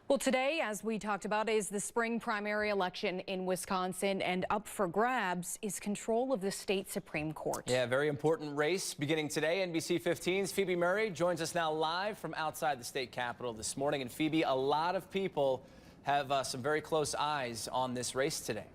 Well, today, as we talked about, is the spring primary election in Wisconsin, and up for grabs is control of the state Supreme Court. Yeah, very important race beginning today. NBC 15's Phoebe Murray joins us now live from outside the state capitol this morning. And Phoebe, a lot of people have some very close eyes on this race today.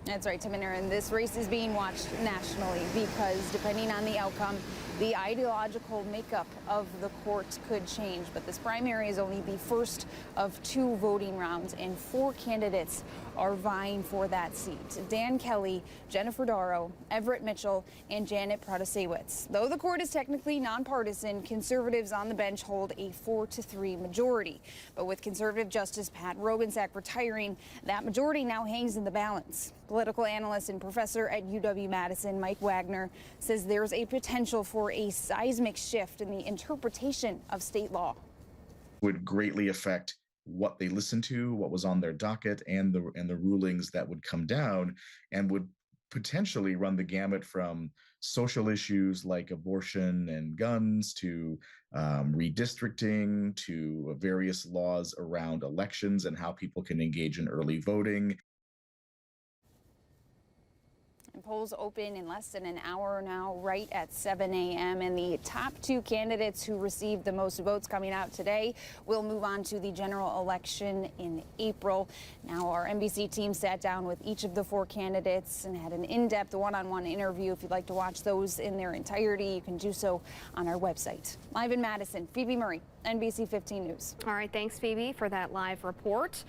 That's right, Tim and Aaron. This race is being watched nationally because depending on the outcome, the ideological makeup of the court could change. But this primary is only the first of two voting rounds, and four candidates are vying for that seat. Dan Kelly, Jennifer Darrow, Everett Mitchell, and Janet Protasewicz. Though the court is technically nonpartisan, conservatives on the bench hold a 4-3 majority. But with conservative Justice Pat Rogansack retiring, that majority now hangs in the balance. Political analyst and professor at UW-Madison, Mike Wagner, says there's a potential for a seismic shift in the interpretation of state law. Would greatly affect what they listened to, what was on their docket, and the rulings that would come down, and would potentially run the gamut from social issues like abortion and guns to redistricting to various laws around elections and how people can engage in early voting. And polls open in less than an hour now, right at 7 a.m. And the top two candidates who received the most votes coming out today will move on to the general election in April. Now, our NBC team sat down with each of the four candidates and had an in-depth one-on-one interview. If you'd like to watch those in their entirety, you can do so on our website. Live in Madison, Phoebe Murray, NBC 15 News. All right, thanks, Phoebe, for that live report.